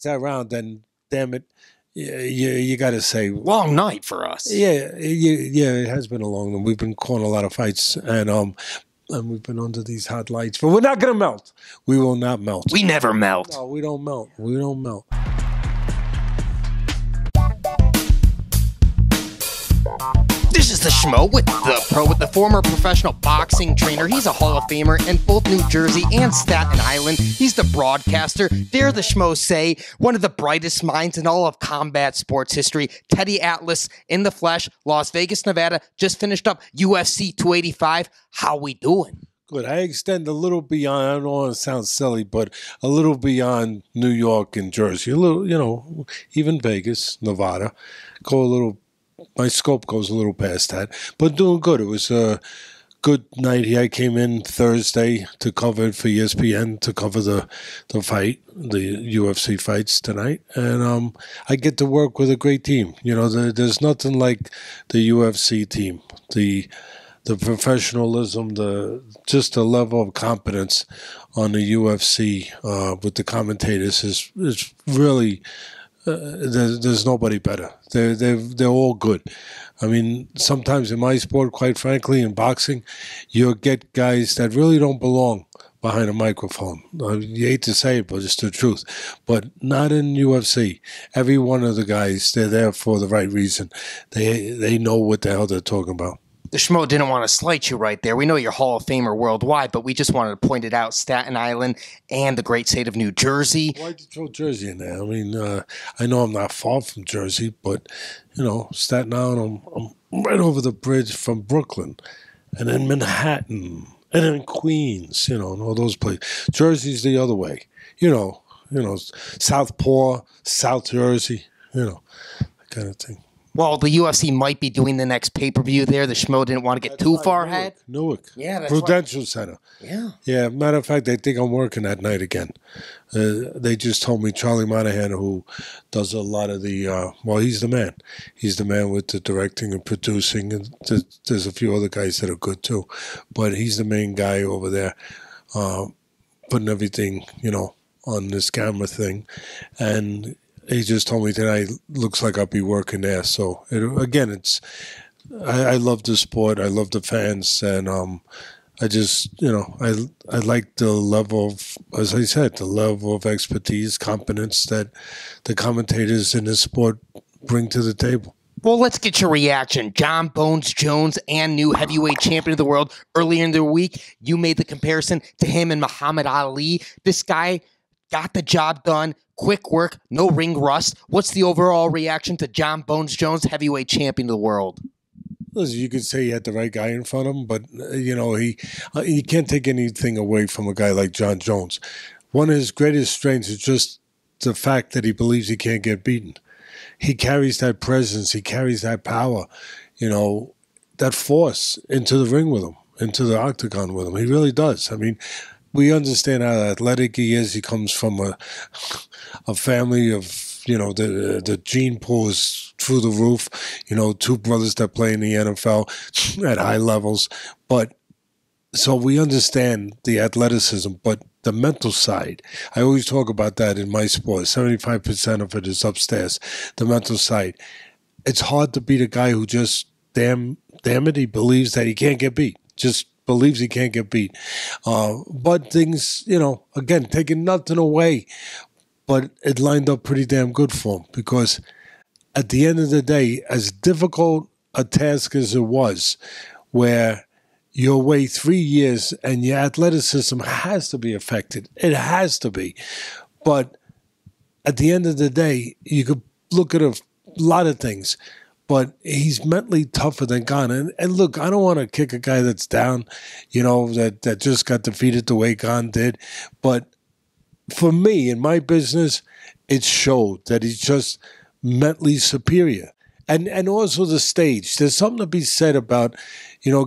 that round, then damn it, you got to say long night for us. Yeah, it has been a long one. We've been calling a lot of fights, and we've been under these hot lights, but we're not gonna melt. We will not melt. We never melt. No, we don't melt. We don't melt. This is the Schmo with the former professional boxing trainer. He's a Hall of Famer in both New Jersey and Staten Island. He's the broadcaster. Dare the Schmo say, one of the brightest minds in all of combat sports history. Teddy Atlas in the flesh, Las Vegas, Nevada, just finished up UFC 285. How we doing? Good. I extend a little beyond, I don't want to sound silly, but a little beyond New York and Jersey. A little, even Vegas, Nevada. Go a little. My scope goes a little past that, but doing good. It was a good night here. I came in Thursday to cover it for ESPN, to cover the fight, the UFC fights tonight, and I get to work with a great team. There's nothing like the UFC team. The professionalism, just the level of competence on the UFC with the commentators is really. There's nobody better. They're all good. I mean, sometimes in my sport, quite frankly, in boxing, you'll get guys that really don't belong behind a microphone. You hate to say it, but it's the truth. But not in UFC. Every one of the guys, they're there for the right reason. They know what the hell they're talking about. The Schmo didn't want to slight you right there. We know you're Hall of Famer worldwide, but we just wanted to point it out, Staten Island and the great state of New Jersey. Why'd you throw Jersey in there? I mean, I know I'm not far from Jersey, but, Staten Island, I'm right over the bridge from Brooklyn, and then Manhattan, and then Queens, and all those places. Jersey's the other way, Southpaw, South Jersey, that kind of thing. Well, the UFC might be doing the next pay-per-view there. The Schmo didn't want to get too far ahead. Newark. Yeah, that's Prudential Center. Yeah. Yeah, matter of fact, they think I'm working that night again. They just told me Charlie Monahan, who does a lot of the, he's the man. He's the man with the directing and producing. And there's a few other guys that are good too. But he's the main guy over there putting everything, on this camera thing. And he just told me tonight, looks like I'll be working there. So, I love the sport. I love the fans. And I just, I like the level of, as I said, the level of expertise, competence that the commentators in this sport bring to the table. Well, let's get your reaction. Jon Jones and new heavyweight champion of the world. Earlier in the week, you made the comparison to him and Muhammad Ali. This guy got the job done. Quick work, no ring rust. What's the overall reaction to Jon Jones, heavyweight champion of the world? Listen, you could say he had the right guy in front of him, but, he can't take anything away from a guy like Jon Jones. One of his greatest strengths is just the fact that he believes he can't get beaten. He carries that presence. He carries that power, that force into the ring with him, into the octagon with him. He really does. I mean, we understand how athletic he is. He comes from a family of, the gene pool is through the roof. Two brothers that play in the NFL at high levels. But so we understand the athleticism, but the mental side, I always talk about that in my sport. 75% of it is upstairs, the mental side. It's hard to beat a guy who just, damn it, he believes that he can't get beat. Just believes he can't get beat. But things, again, taking nothing away, but it lined up pretty damn good for him because at the end of the day, as difficult a task as it was, where you're away 3 years and your athleticism has to be affected. It has to be. But at the end of the day, you could look at a lot of things. But he's mentally tougher than Gane. And look, I don't want to kick a guy that's down, that just got defeated the way Gane did. But for me, in my business, it showed that he's just mentally superior. And also the stage. There's something to be said about,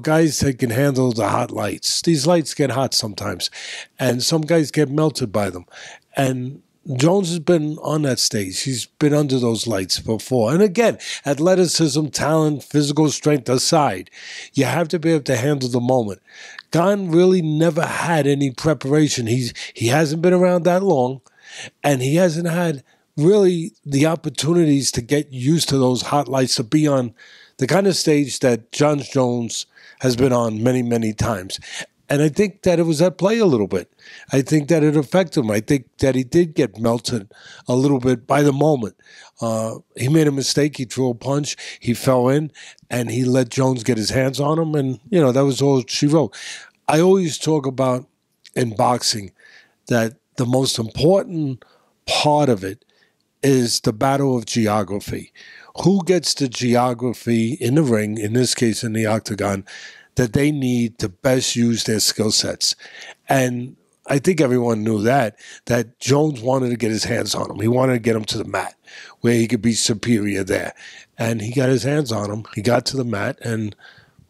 guys that can handle the hot lights. These lights get hot sometimes. And some guys get melted by them. And Jones has been on that stage. He's been under those lights before. And again, athleticism, talent, physical strength aside, you have to be able to handle the moment. Gane really never had any preparation. He hasn't been around that long, and he hasn't had really the opportunities to get used to those hot lights, to be on the kind of stage that Jon Jones has been on many, many times. And I think that it was at play a little bit. I think that it affected him. I think that he did get melted a little bit by the moment. He made a mistake. He threw a punch. He fell in, and he let Jones get his hands on him. And, that was all she wrote. I always talk about in boxing that the most important part of it is the battle of geography. Who gets the geography in the ring, in this case in the octagon, that they need to best use their skill sets. And I think everyone knew that Jones wanted to get his hands on him. He wanted to get him to the mat where he could be superior there. And he got his hands on him. He got to the mat. And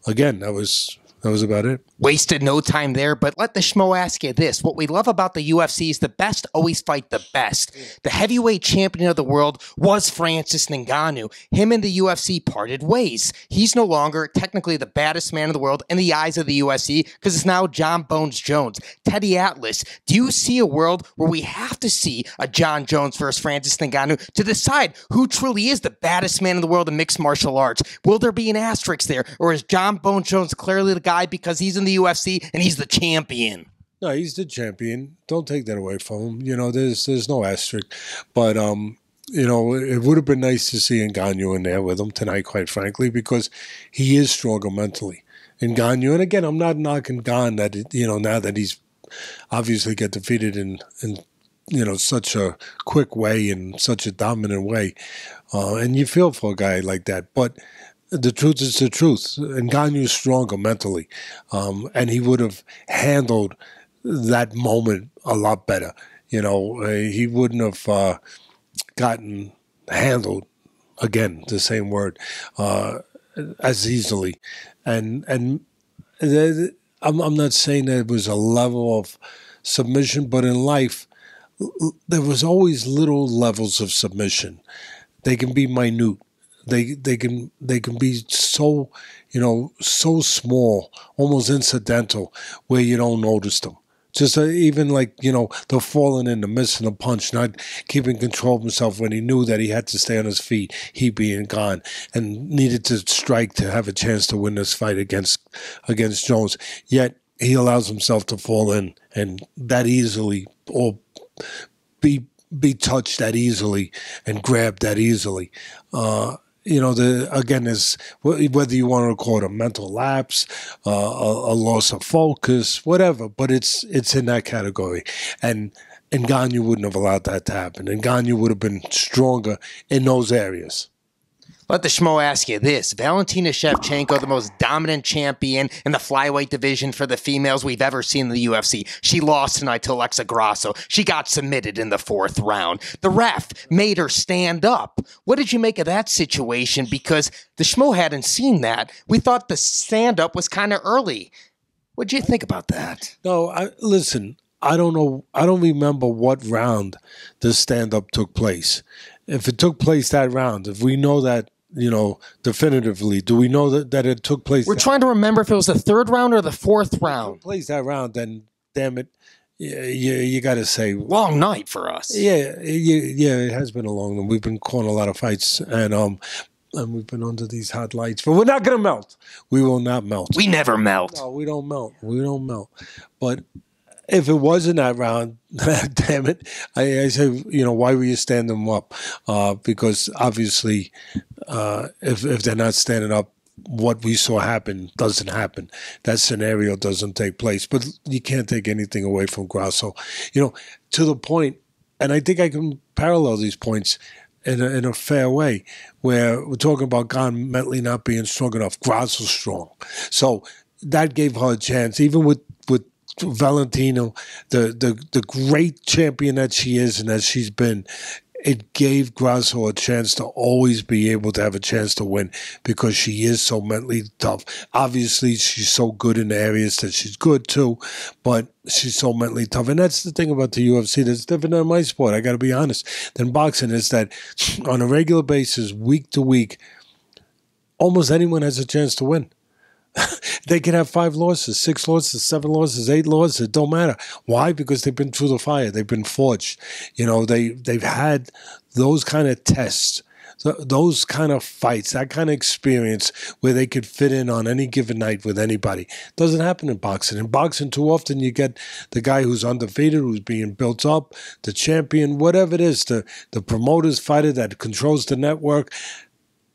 again, that was about it. Wasted no time there, but let the Schmo ask you this. What we love about the UFC is the best always fight the best. The heavyweight champion of the world was Francis Ngannou. Him and the UFC parted ways. He's no longer technically the baddest man in the world in the eyes of the UFC because it's now Jon Bones Jones. Teddy Atlas, do you see a world where we have to see a Jon Jones versus Francis Ngannou to decide who truly is the baddest man in the world in mixed martial arts? Will there be an asterisk there, or is Jon Bones Jones clearly the guy because he's in the UFC and he's the champion? No, he's the champion. Don't take that away from him. There's no asterisk. But, it would have been nice to see Ngannou in there with him tonight, quite frankly, because he is stronger mentally. Ngannou, and again, I'm not knocking Gane that, now that he's obviously got defeated in such a quick way and such a dominant way. And you feel for a guy like that. But the truth is the truth. Ngannou's stronger mentally. And he would have handled that moment a lot better. He wouldn't have gotten handled, again, the same word, as easily. And I'm not saying that it was a level of submission, but in life, there was always little levels of submission. They can be minute. They can be so, so small, almost incidental, where you don't notice them. Just even like, the falling in, the missing a punch, not keeping control of himself when he knew that he had to stay on his feet, he being gone, and needed to strike to have a chance to win this fight against Jones. Yet he allows himself to fall in and that easily, or be touched that easily and grabbed that easily. Again, is whether you want to call it a mental lapse, a loss of focus, whatever, but it's in that category. And Ngannou wouldn't have allowed that to happen. Ngannou would have been stronger in those areas. Let the Schmo ask you this. Valentina Shevchenko, the most dominant champion in the flyweight division for the females we've ever seen in the UFC. She lost tonight to Alexa Grasso. She got submitted in the 4th round. The ref made her stand up. What did you make of that situation? Because the Schmo hadn't seen that. We thought the stand-up was kind of early. What did you think about that? No, listen, I don't know. I don't remember what round the stand-up took place. If it took place that round, if we know that, definitively, do we know that it took place? We're trying to remember if it was the 3rd round or the 4th round. If it took place that round, then damn it, you got to say long night for us. Yeah, it has been a long one. We've been calling a lot of fights, and we've been under these hot lights, but we're not going to melt. We will not melt. We never melt. No, we don't melt. We don't melt. But if it wasn't that round, damn it, I say, why were you standing them up? Because obviously, if they're not standing up, what we saw happen doesn't happen. That scenario doesn't take place. But you can't take anything away from Grasso. To the point, and I think I can parallel these points in a fair way, where we're talking about Gane mentally not being strong enough. Grasso's strong. So that gave her a chance, even with Valentina, the great champion that she is and that she's been. It gave Grasso a chance to always be able to have a chance to win because she is so mentally tough. Obviously, she's so good in the areas that she's good too, but she's so mentally tough. And that's the thing about the UFC that's different than my sport, I got to be honest, than boxing, is that on a regular basis, week to week, almost anyone has a chance to win. They could have 5 losses, 6 losses, 7 losses, 8 losses. It don't matter. Why? Because they've been through the fire. They've been forged. They've had those kind of tests, those kind of fights, that kind of experience where they could fit in on any given night with anybody. Doesn't happen in boxing. In boxing, too often you get the guy who's undefeated, who's being built up, the champion, whatever it is, the promoter's fighter that controls the network.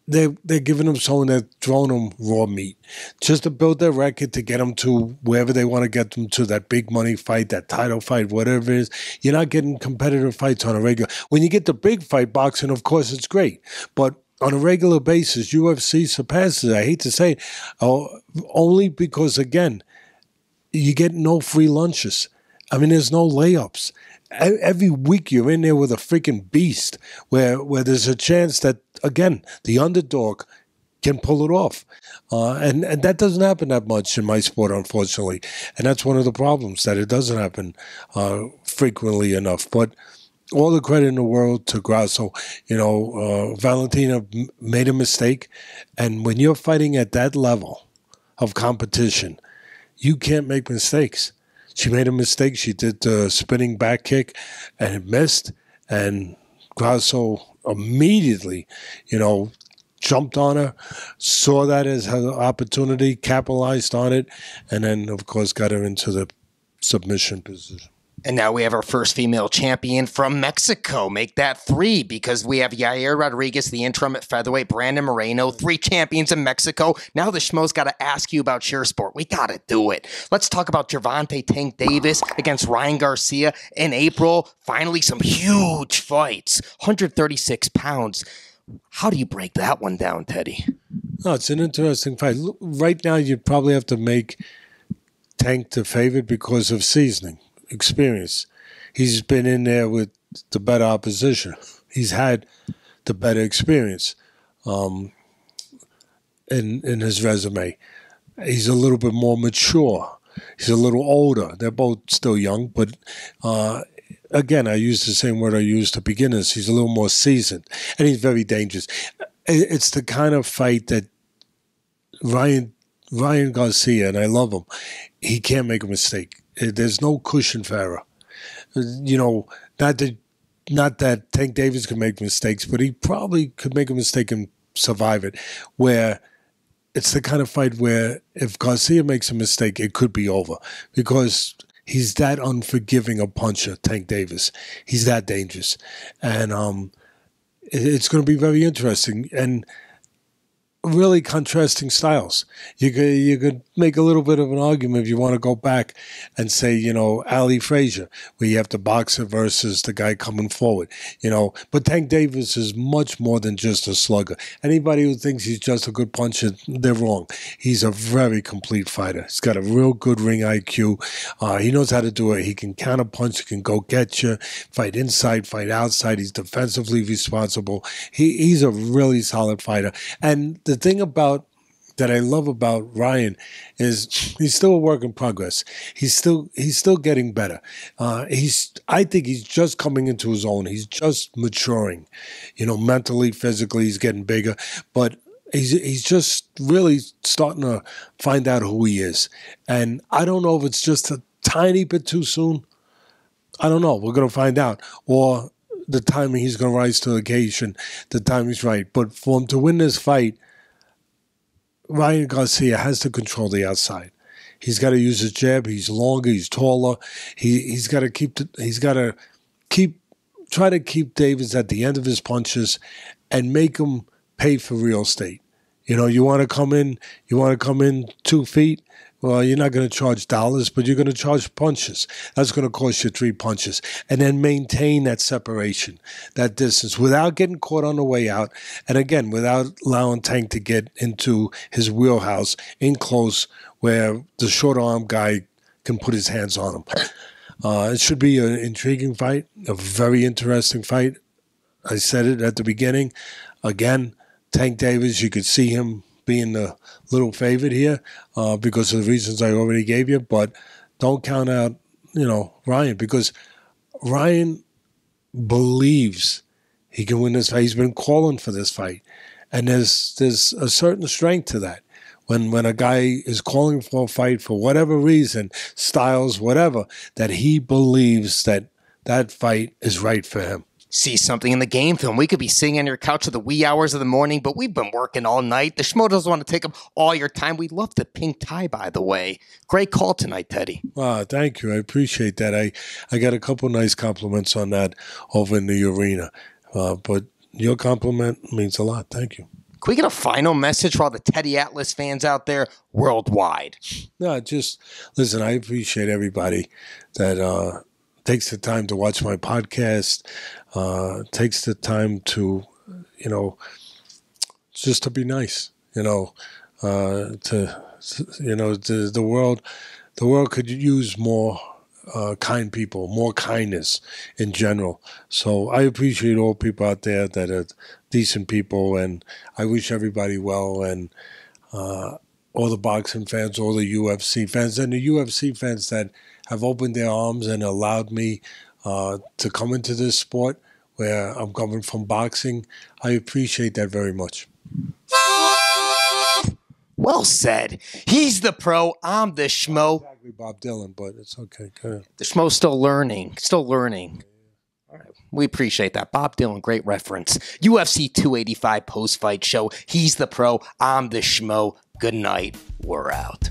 They're giving them someone that's throwing them raw meat just to build their record, to get them to wherever they want to get them to, that big money fight, that title fight, whatever it is. You're not getting competitive fights on a regular. When you get the big fight boxing, of course, it's great. But on a regular basis, UFC surpasses it. I hate to say it, only because, again, you get no free lunches. I mean, there's no layups. Every week you're in there with a freaking beast where there's a chance that, again, the underdog can pull it off. And that doesn't happen that much in my sport, unfortunately. And that's one of the problems, that it doesn't happen frequently enough. But all the credit in the world to Grasso. Valentina made a mistake. And when you're fighting at that level of competition, you can't make mistakes. She made a mistake. She did the spinning back kick, and it missed. And Grasso immediately, jumped on her, saw that as her opportunity, capitalized on it, and then, of course, got her into the submission position. And now we have our first female champion from Mexico. Make that 3, because we have Yair Rodriguez, the interim at featherweight, Brandon Moreno, 3 champions in Mexico. Now the Schmo's got to ask you about your sport. We got to do it. Let's talk about Gervonta Tank Davis against Ryan Garcia in April. Finally, some huge fights, 136 pounds. How do you break that one down, Teddy? No, it's an interesting fight. Right now, you'd probably have to make Tank the favorite because of seasoning. Experience. He's been in there with the better opposition. He's had the better experience in his resume. He's a little bit more mature. He's a little older. They're both still young, but again, I use the same word I use to beginners. He's a little more seasoned, and he's very dangerous. It's the kind of fight that Ryan Garcia, and I love him, he can't make a mistake. There's no cushion for error. Not that Tank Davis could make mistakes, but he probably could make a mistake and survive it, where it's the kind of fight where if Garcia makes a mistake, it could be over, because he's that unforgiving a puncher, Tank Davis. He's that dangerous. And it's going to be very interesting. And really contrasting styles. You could make a little bit of an argument if you want to go back and say, Ali Frazier, where you have the boxer versus the guy coming forward, But Tank Davis is much more than just a slugger. Anybody who thinks he's just a good puncher, they're wrong. He's a very complete fighter. He's got a real good ring IQ. He knows how to do it. He can counter punch. He can go get you, fight inside, fight outside. He's defensively responsible. He's a really solid fighter. And the thing that I love about Ryan is he's still a work in progress. He's still getting better. I think he's just coming into his own. He's just maturing, mentally, physically. He's getting bigger, but he's just really starting to find out who he is. And I don't know if it's just a tiny bit too soon. I don't know. We're going to find out. Or the timing, he's going to rise to the occasion. The timing's right. But for him to win this fight, Ryan Garcia has to control the outside. He's got to use his jab. He's longer. He's taller. He's got to try to keep Davis at the end of his punches and make him pay for real estate. You want to come in 2 feet. Well, you're not going to charge dollars, but you're going to charge punches. That's going to cost you 3 punches. And then maintain that separation, that distance, without getting caught on the way out. And again, without allowing Tank to get into his wheelhouse in close where the short arm guy can put his hands on him. It should be an intriguing fight, a very interesting fight. I said it at the beginning. Again, Tank Davis, you could see him being the little favorite here because of the reasons I already gave you. But don't count out, Ryan, because Ryan believes he can win this fight. He's been calling for this fight. And there's a certain strength to that. When a guy is calling for a fight for whatever reason, styles, whatever, that he believes that fight is right for him. see something in the game film. We could be sitting on your couch at the wee hours of the morning, but we've been working all night. The Schmo doesn't want to take up all your time. We love the pink tie, by the way. Great call tonight, Teddy. Thank you. I appreciate that. I got a couple nice compliments on that over in the arena. But your compliment means a lot. Thank you. Can we get a final message for all the Teddy Atlas fans out there worldwide? No, just listen, I appreciate everybody that takes the time to watch my podcast, takes the time to, just to be nice, the world could use more kind people, more kindness in general. So I appreciate all people out there that are decent people, and I wish everybody well, and all the boxing fans, all the UFC fans, and the UFC fans that have opened their arms and allowed me to come into this sport where I'm coming from boxing. I appreciate that very much. Well said. He's the pro. I'm the Schmo. Exactly Bob Dylan, but it's okay. Go ahead. The Schmo's still learning. All right. We appreciate that. Bob Dylan, great reference. UFC 285 post-fight show. He's the pro. I'm the Schmo. Good night. We're out.